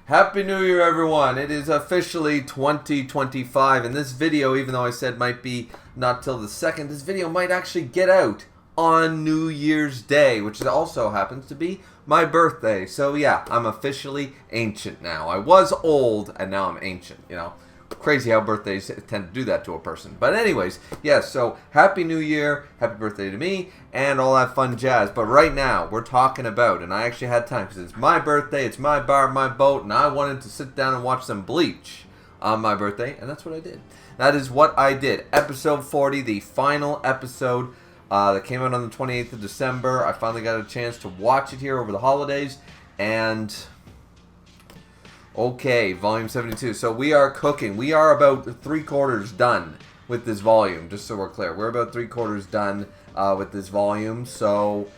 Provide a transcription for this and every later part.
Happy New Year, everyone! It is officially 2025, and this video, even though I said might be not till the 2nd, this video might actually get out on New Year's Day, which also happens to be my birthday. So yeah, I'm officially ancient now. I was old, and now I'm ancient, you know. Crazy how birthdays tend to do that to a person. But anyways, yes, so Happy New Year, happy birthday to me, and all that fun jazz. But right now, we're talking about, and I actually had time because it's my birthday, it's my bar, my boat, and I wanted to sit down and watch some Bleach on my birthday, and that's what I did. That is what I did. Episode 40, the final episode that came out on the 28th of December. I finally got a chance to watch it here over the holidays, and... okay, volume 72. So we are cooking. We are about 3/4 done with this volume, just so we're clear. We're about 3/4 done with this volume. So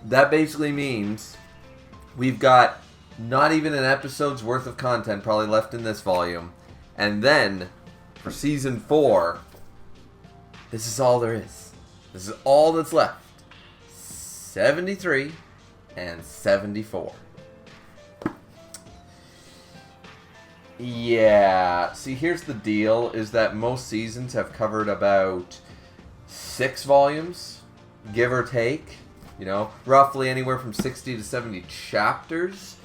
that basically means we've got not even an episode's worth of content probably left in this volume. And then for season 4, this is all there is. This is all that's left. 73 and 74. Yeah, see, here's the deal, is that most seasons have covered about 6 volumes, give or take, you know, roughly anywhere from 60 to 70 chapters.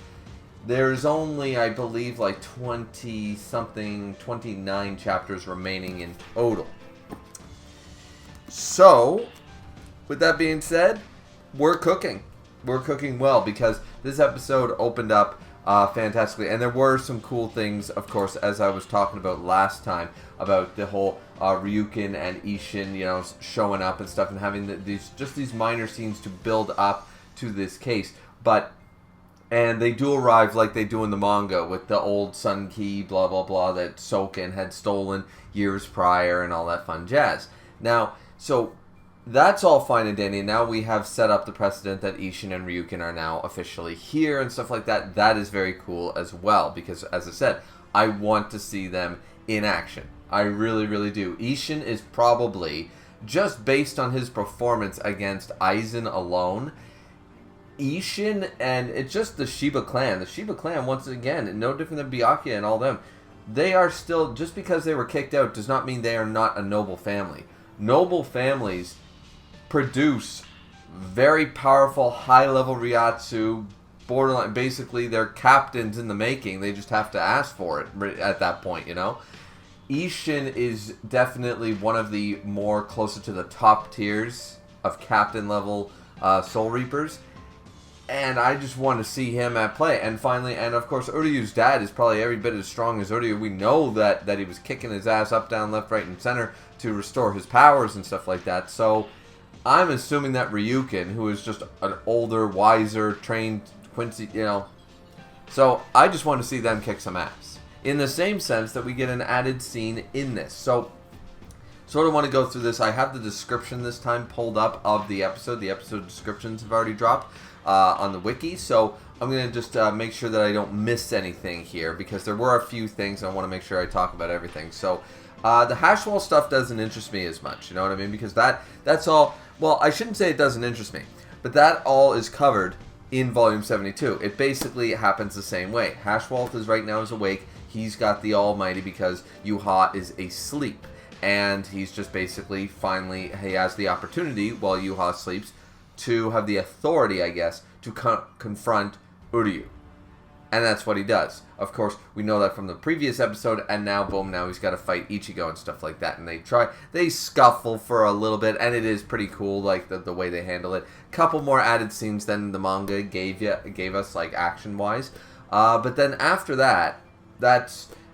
There's only, I believe, like 20-something, 29 chapters remaining in total. So, with that being said, we're cooking. We're cooking well, because this episode opened up fantastically, and there were some cool things, of course, as I was talking about last time, about the whole Ryukin and Ishin, you know, showing up and stuff, and having these minor scenes to build up to this case. And they do arrive like they do in the manga, with the old Sun Key, blah blah blah, that Soken had stolen years prior, and all that fun jazz. Now, so that's all fine and dandy. Now we have set up the precedent that Ishin and Ryukin are now officially here and stuff like that. That is very cool as well, because, as I said, I want to see them in action. I really, really do. Ishin is probably, just based on his performance against Aizen alone, Ishin, and it's just the Shiba clan. The Shiba clan, once again, no different than Byakuya and all them, they are still, just because they were kicked out does not mean they are not a noble family. Noble families produce very powerful, high-level Ryatsu, borderline, basically they're captains in the making. They just have to ask for it at that point, you know? Ishin is definitely one of the more closer to the top tiers of captain-level Soul Reapers, and I just want to see him at play. And finally, and of course, Uryu's dad is probably every bit as strong as Uryu. We know that he was kicking his ass up, down, left, right, and center to restore his powers and stuff like that, so I'm assuming that Ryukin, who is just an older, wiser, trained Quincy, you know. So I just want to see them kick some ass. In the same sense that we get an added scene in this. So, sort of want to go through this. I have the description this time pulled up of the episode. The episode descriptions have already dropped on the wiki. So I'm going to just make sure that I don't miss anything here, because there were a few things and I want to make sure I talk about everything. So the Hashwall stuff doesn't interest me as much, you know what I mean? Because that's all... well, I shouldn't say it doesn't interest me, but that all is covered in Volume 72. It basically happens the same way. Hashwolf is right now awake. He's got the Almighty because Yuha is asleep. And he's just basically, finally, he has the opportunity, while Yuha sleeps, to have the authority, I guess, to confront Uryu. And that's what he does. Of course, we know that from the previous episode, and now, boom, now he's got to fight Ichigo and stuff like that. And they scuffle for a little bit, and it is pretty cool, like, the way they handle it. Couple more added scenes than the manga gave us, like, action-wise. But then after that,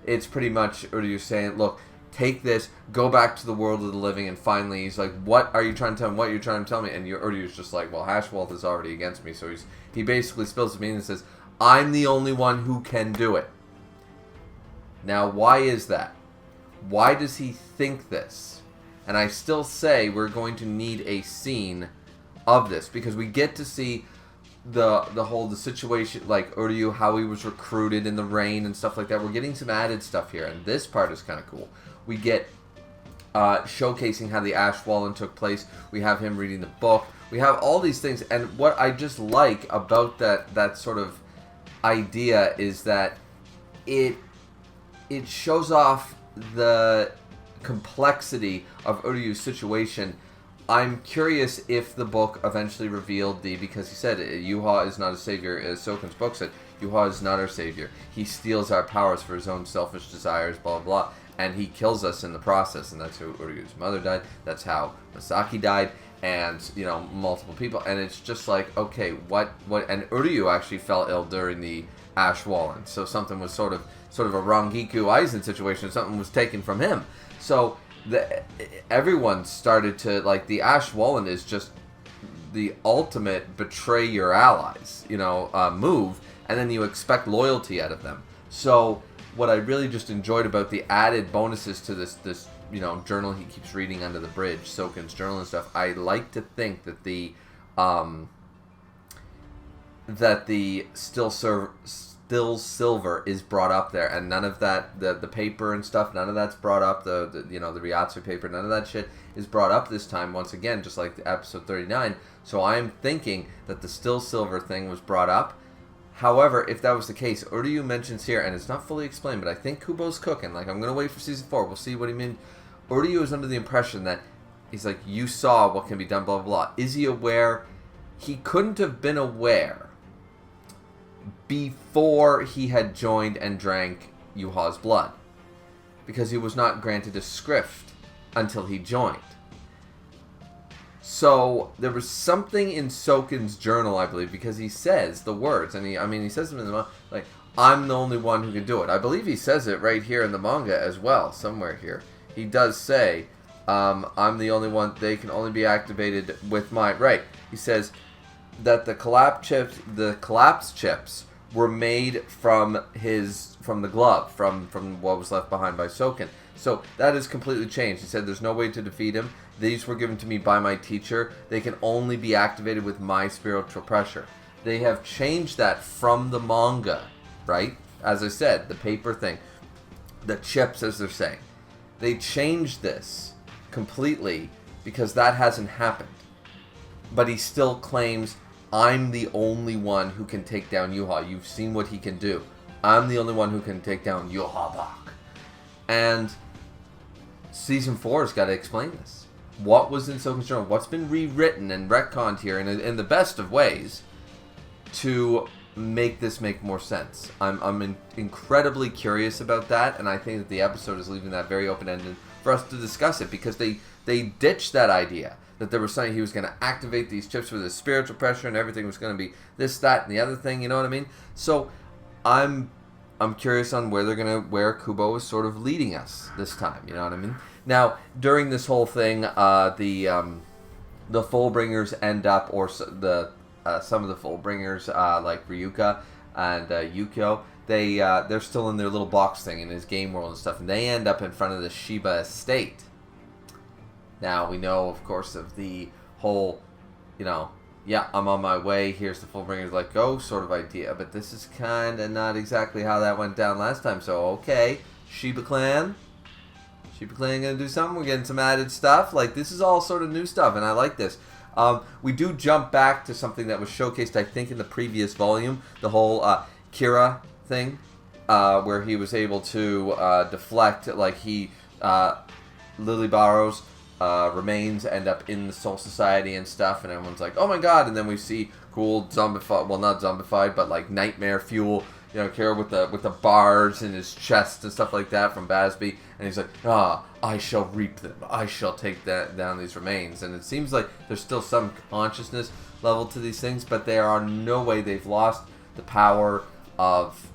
it's pretty much Uryu saying, look, take this, go back to the world of the living, and finally he's like, what are you trying to tell me? What are you trying to tell me? And Uryu's just like, well, Hashwolf is already against me. So he basically spills the beans and says, I'm the only one who can do it. Now, why is that? Why does he think this? And I still say we're going to need a scene of this, because we get to see the situation, like Uryu, how he was recruited in the rain and stuff like that. We're getting some added stuff here, and this part is kind of cool. We get showcasing how the Ashwallen took place. We have him reading the book. We have all these things, and what I just like about that sort of idea is that it shows off the complexity of Uryu's situation. I'm curious if the book eventually revealed because he said Yuha is not a savior, as Soken's book said, Yuha is not our savior. He steals our powers for his own selfish desires, blah, blah, blah, and he kills us in the process, and that's how Uryu's mother died, that's how Masaki died, and, multiple people, and it's just like, okay, what, and Uryu actually fell ill during the Ash Wallen, so something was sort of a Rangiku Aizen situation, something was taken from him, so everyone started to, the Ash Wallen is just the ultimate betray your allies, move, and then you expect loyalty out of them. So what I really just enjoyed about the added bonuses to this journal he keeps reading under the bridge, Soken's journal and stuff, I like to think that the still silver is brought up there, and none of that, the paper and stuff, none of that's brought up, the Ryatsu paper, none of that shit is brought up this time, once again, just like episode 39, so I'm thinking that the still silver thing was brought up. However, if that was the case, Uryu mentions here, and it's not fully explained, but I think Kubo's cooking, I'm going to wait for season 4, we'll see what he means. Uryu is under the impression that, he's like, you saw what can be done, blah, blah, blah. Is he aware? He couldn't have been aware before he had joined and drank Yuha's blood, because he was not granted a script until he joined. So there was something in Soken's journal, I believe, because he says the words, and he says them in the manga, like, I'm the only one who can do it. I believe he says it right here in the manga as well, somewhere here. He does say, I'm the only one, they can only be activated with my, right, he says that the collapse chips were made from the glove, from what was left behind by Soken. So that has completely changed. He said there's no way to defeat him. These were given to me by my teacher. They can only be activated with my spiritual pressure. They have changed that from the manga, right? As I said, the paper thing, the chips, as they're saying. They changed this completely because that hasn't happened. But he still claims, I'm the only one who can take down Yuha. You've seen what he can do. I'm the only one who can take down Yuha Bak. And season 4 has got to explain this. What was in Soken's journal? What's been rewritten and retconned here in the best of ways to make this make more sense? I'm incredibly curious about that, and I think that the episode is leaving that very open-ended for us to discuss it, because they ditched that idea that there was something he was going to activate these chips with his spiritual pressure and everything was going to be this, that, and the other thing, you know what I mean? So I'm curious on where Kubo is sort of leading us this time, you know what I mean? Now, during this whole thing, the Fullbringers end up, or some of the Fullbringers, like Ryuka and Yukio, they're still in their little box thing in his game world and stuff, and they end up in front of the Shiba estate. Now, we know, of course, of the whole, yeah, I'm on my way, here's the Fullbringers, let go sort of idea, but this is kind of not exactly how that went down last time, so okay, Shiba Clan gonna do something, we're getting some added stuff, this is all sort of new stuff, and I like this. We do jump back to something that was showcased, I think, in the previous volume, the whole Kira thing, where he was able to deflect, Lily Barrow's remains end up in the Soul Society and stuff, and everyone's like, oh my god, and then we see cool zombified, well, not zombified, but nightmare fuel, Kira with the bars in his chest and stuff like that from Basby, and he's like, I shall reap them, I shall take down these remains, and it seems like there's still some consciousness level to these things, but there are no way they've lost the power of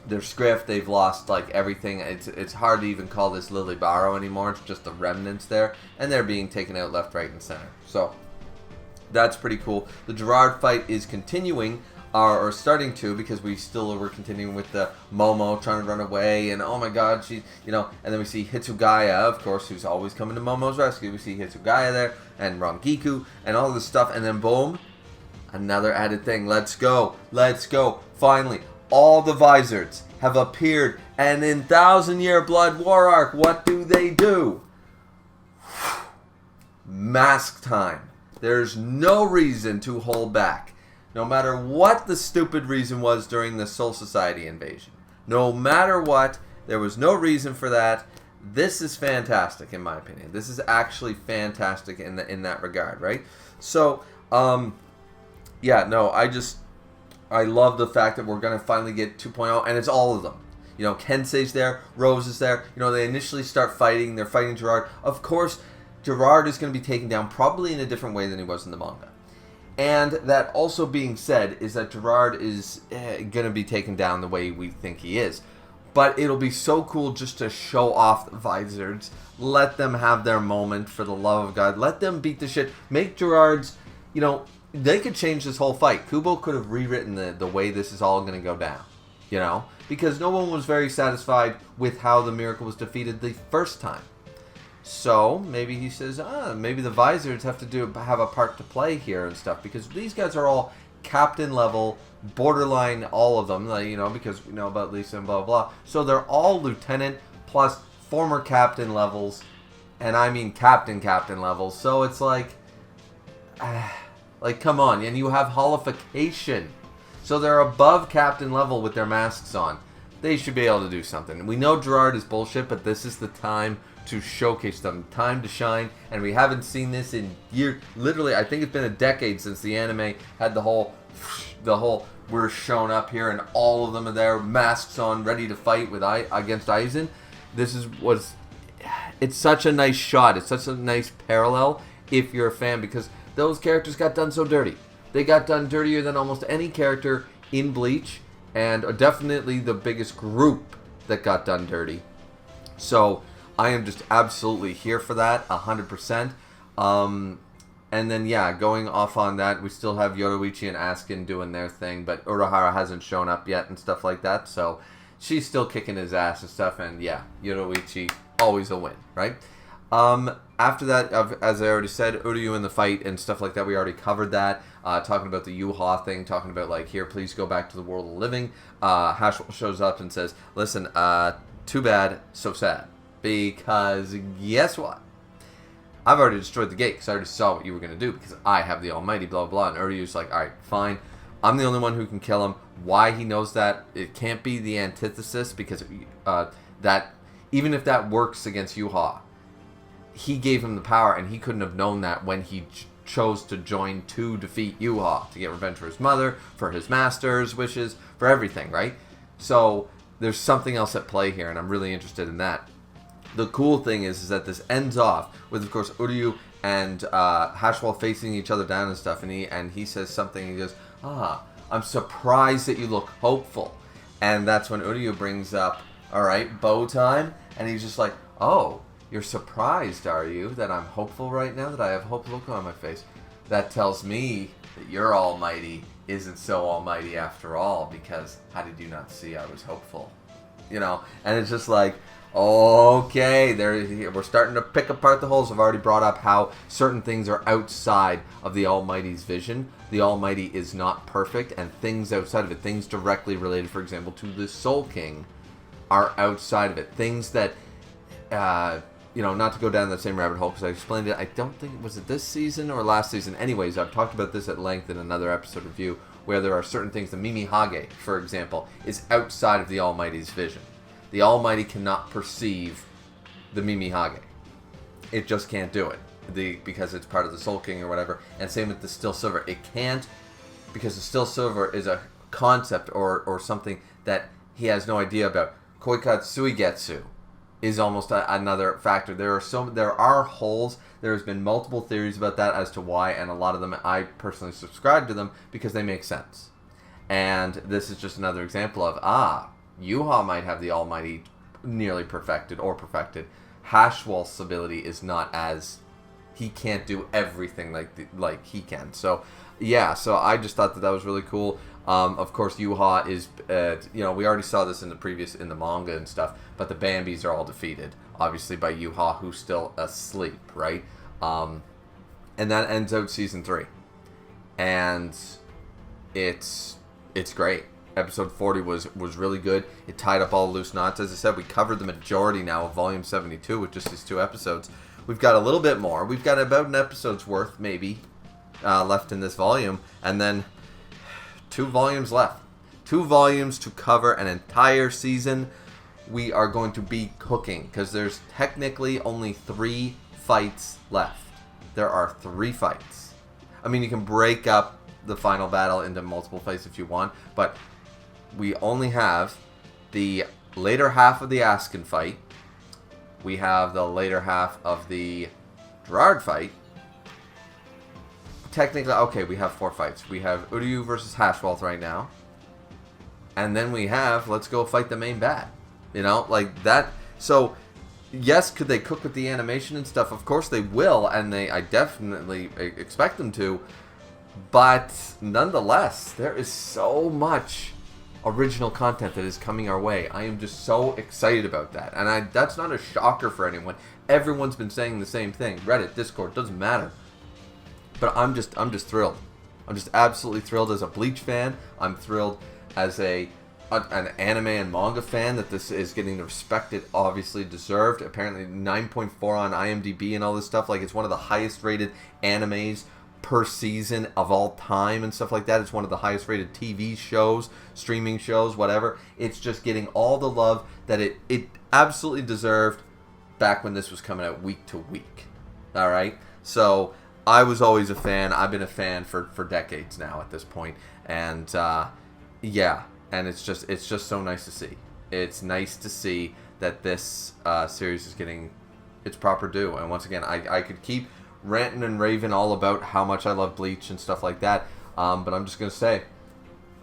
their script, they've lost everything. It's hard to even call this Lily Barrow anymore, it's just the remnants there, and they're being taken out left, right, and center. So that's pretty cool. The Gerard fight is continuing, or starting to, because we're continuing with the Momo trying to run away, and oh my god, she, and then we see Hitsugaya, of course, who's always coming to Momo's rescue. We see Hitsugaya there, and Rangiku, and all this stuff, and then boom, another added thing. Let's go, finally. All the Vizards have appeared, and in Thousand Year Blood War Arc, what do? Mask time. There's no reason to hold back. No matter what the stupid reason was during the Soul Society invasion. No matter what, there was no reason for that. This is fantastic, in my opinion. This is actually fantastic in that regard, right? So, yeah, no, I love the fact that we're going to finally get 2.0, and it's all of them. You know, Kensei's there, Rose is there. You know, they initially start fighting. They're fighting Gerard. Of course, Gerard is going to be taken down probably in a different way than he was in the manga. And that also being said is that Gerard is going to be taken down the way we think he is. But it'll be so cool just to show off the Vizards. Let them have their moment, for the love of God. Let them beat the shit. Make Gerard's, you know, they could change this whole fight. Kubo could have rewritten the way this is all going to go down. You know? Because no one was very satisfied with how the Miracle was defeated the first time. So, maybe he says, maybe the Vizards have a part to play here and stuff. Because these guys are all captain level, borderline, all of them, you know, because we know about Lisa and blah, blah. So they're all lieutenant plus former captain levels. And I mean captain levels. So it's like, come on. And you have holification. So they're above captain level with their masks on. They should be able to do something. We know Gerard is bullshit, but this is the time to showcase them. Time to shine. And we haven't seen this in years. Literally, I think it's been a decade since the anime had the whole, we're shown up here and all of them are there, masks on, ready to fight against Aizen. It's such a nice shot. It's such a nice parallel if you're a fan, because those characters got done so dirty. They got done dirtier than almost any character in Bleach, and are definitely the biggest group that got done dirty. So I am just absolutely here for that, 100%. And then, yeah, going off on that, we still have Yoruichi and Askin doing their thing, but Urahara hasn't shown up yet and stuff like that, so she's still kicking his ass and stuff, and yeah, Yoruichi, always a win, right? After that, as I already said, Uryu in the fight and stuff like that, we already covered that, talking about the Yuha thing, talking about, like, here, please go back to the world of the living. Hashwell shows up and says, listen, too bad, so sad, because guess what? I've already destroyed the gate because I already saw what you were going to do because I have the almighty blah, blah, blah. And Uryu's like, alright, fine. I'm the only one who can kill him. Why he knows that, it can't be the antithesis because that, even if that works against Yuha, he gave him the power and he couldn't have known that when he chose to join to defeat Yuha, to get revenge for his mother, for his master's wishes, for everything, right? So there's something else at play here and I'm really interested in that. The cool thing is that this ends off with, of course, Uryu and Hashwell facing each other down and stuff, and he says something, he goes, I'm surprised that you look hopeful. And that's when Uryu brings up, alright, bow time, and he's just like, oh, you're surprised, are you, that I'm hopeful right now, that I have hope look on my face? That tells me that your almighty isn't so almighty after all, because how did you not see I was hopeful? You know, and it's just like, okay, we're starting to pick apart the holes. I've already brought up how certain things are outside of the Almighty's vision. The Almighty is not perfect, and things outside of it, things directly related, for example, to the Soul King, are outside of it. Things that, you know, not to go down that same rabbit hole, because I explained it, I don't think, was it this season or last season? Anyways, I've talked about this at length in another episode review, where there are certain things, the Mimi Hage, for example, is outside of the Almighty's vision. The Almighty cannot perceive the Mimi Hage. It just can't do it. Because it's part of the Soul King or whatever. And same with the Still Silver. It can't, because the Still Silver is a concept or something that he has no idea about. Koikatsuigetsu is almost another factor. There are holes. There's been multiple theories about that as to why, and a lot of them I personally subscribe to them because they make sense. And this is just another example of, Yuha might have the Almighty nearly perfected or perfected. Hashwell's ability is not as... He can't do everything like he can. So, yeah, so I just thought that was really cool. Of course, Yuha is... you know, we already saw this in the manga and stuff, but the Bambis are all defeated, obviously, by Yuha, who's still asleep, right? And that ends out Season 3. And it's great. Episode 40 was really good. It tied up all the loose knots. As I said, we covered the majority now of Volume 72 with just these 2 episodes. We've got a little bit more. We've got about an episode's worth, maybe, left in this volume. And then 2 volumes left. 2 volumes to cover an entire season. We are going to be cooking because there's technically only 3 fights left. There are 3 fights. I mean, you can break up the final battle into multiple fights if you want, but we only have the later half of the Askin fight. We have the later half of the Gerard fight. Technically, okay, we have 4 fights. We have Uryu versus Hashwalt right now. And then we have, let's go fight the main bad. You know, like that. So, yes, could they cook with the animation and stuff? Of course they will, and I definitely expect them to. But nonetheless, there is so much original content that is coming our way. I am just so excited about that. And that's not a shocker for anyone. Everyone's been saying the same thing. Reddit, Discord, doesn't matter. But I'm just thrilled. I'm just absolutely thrilled as a Bleach fan. I'm thrilled as an anime and manga fan that this is getting the respect it obviously deserved. Apparently 9.4 on IMDb and all this stuff. Like, it's one of the highest rated animes per season of all time and stuff like that. It's one of the highest rated TV shows, streaming shows, whatever. It's just getting all the love that it absolutely deserved back when this was coming out week to week. Alright? So I was always a fan. I've been a fan for decades now at this point. And yeah, and it's just so nice to see. It's nice to see that this series is getting its proper due. And once again, I could keep ranting and raving all about how much I love Bleach and stuff like that. But I'm just going to say,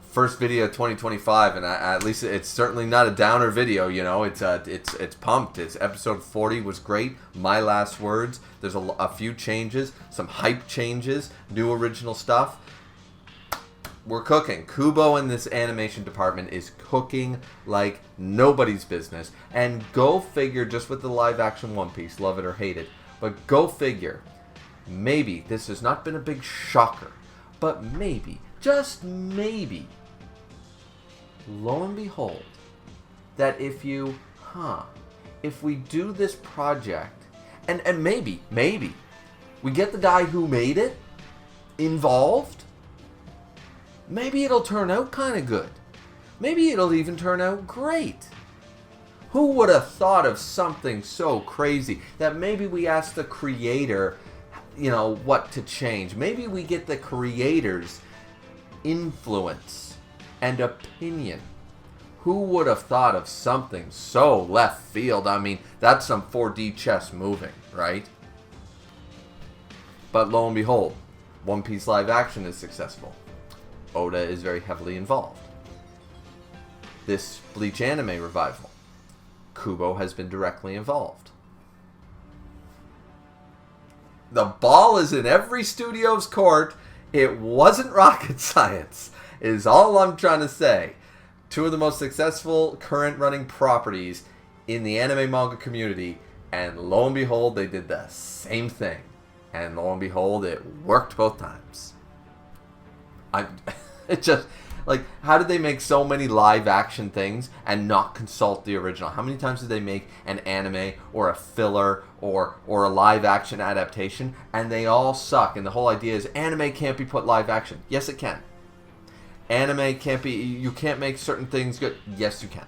first video of 2025, and at least it's certainly not a downer video, you know. It's pumped. It's episode 40 was great. My last words. There's a few changes, some hype changes, new original stuff. We're cooking. Kubo in this animation department is cooking like nobody's business. And go figure, just with the live action One Piece, love it or hate it, but go figure, maybe this has not been a big shocker, but maybe, just maybe, lo and behold, that if we do this project, and maybe, we get the guy who made it involved, maybe it'll turn out kind of good. Maybe it'll even turn out great. Who would have thought of something so crazy that maybe we ask the creator, you know, what to change? Maybe we get the creator's influence and opinion. Who would have thought of something so left field? I mean, that's some 4D chess moving, right? But lo and behold, One Piece live action is successful. Oda is very heavily involved. This Bleach anime revival, Kubo has been directly involved. The ball is in every studio's court. It wasn't rocket science, is all I'm trying to say. 2 of the most successful current running properties in the anime manga community, and lo and behold, they did the same thing. And lo and behold, it worked both times. It just, like, how did they make so many live action things and not consult the original? How many times did they make an anime or a filler or a live action adaptation and they all suck? And the whole idea is anime can't be put live action. Yes, it can. Anime can't be, you can't make certain things good. Yes, you can.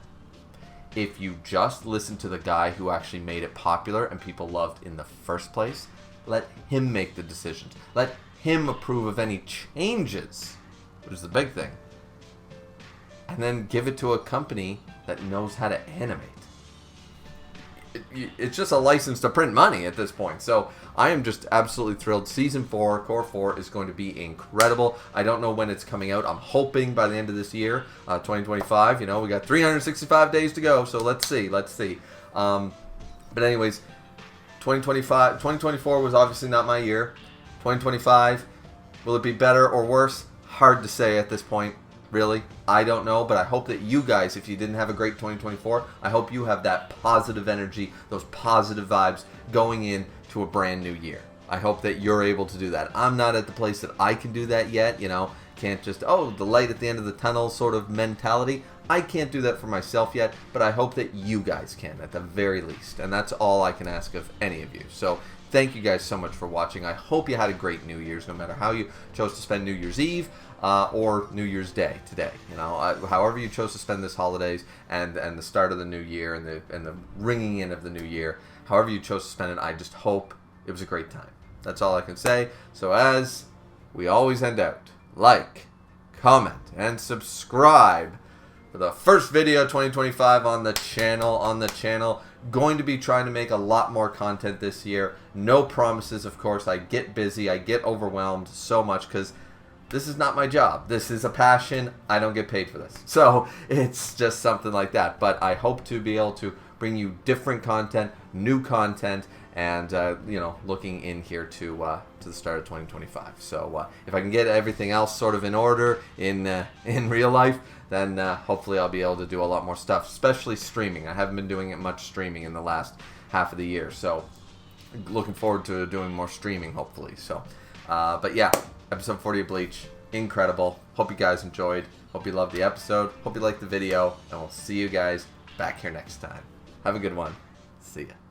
If you just listen to the guy who actually made it popular and people loved in the first place, let him make the decisions. Let him approve of any changes, which is the big thing. And then give it to a company that knows how to animate. It's just a license to print money at this point. So I am just absolutely thrilled. Season 4, Core 4, is going to be incredible. I don't know when it's coming out. I'm hoping by the end of this year, 2025. You know, we got 365 days to go. So let's see. But anyways, 2024 was obviously not my year. 2025, will it be better or worse? Hard to say at this point. Really, I don't know, but I hope that you guys, if you didn't have a great 2024, I hope you have that positive energy, those positive vibes going into a brand new year. I hope that you're able to do that. I'm not at the place that I can do that yet, you know, can't just, oh, the light at the end of the tunnel sort of mentality. I can't do that for myself yet, but I hope that you guys can at the very least, and that's all I can ask of any of you. So thank you guys so much for watching. I hope you had a great New Year's, no matter how you chose to spend New Year's Eve or New Year's Day today. You know, however you chose to spend this holidays and the start of the new year and the ringing in of the new year. However you chose to spend it, I just hope it was a great time. That's all I can say. So as we always end out, like, comment, and subscribe for the first video 2025 on the channel. Going to be trying to make a lot more content this year. No promises, of course. I get busy. I get overwhelmed so much because this is not my job. This is a passion. I don't get paid for this. So it's just something like that. But I hope to be able to bring you different content, new content, and you know, looking in here to the start of 2025. So if I can get everything else sort of in order in real life, then hopefully I'll be able to do a lot more stuff, especially streaming. I haven't been doing it much streaming in the last half of the year, so looking forward to doing more streaming, hopefully. So, but yeah, episode 40 of Bleach, incredible. Hope you guys enjoyed. Hope you loved the episode. Hope you liked the video, and we'll see you guys back here next time. Have a good one. See ya.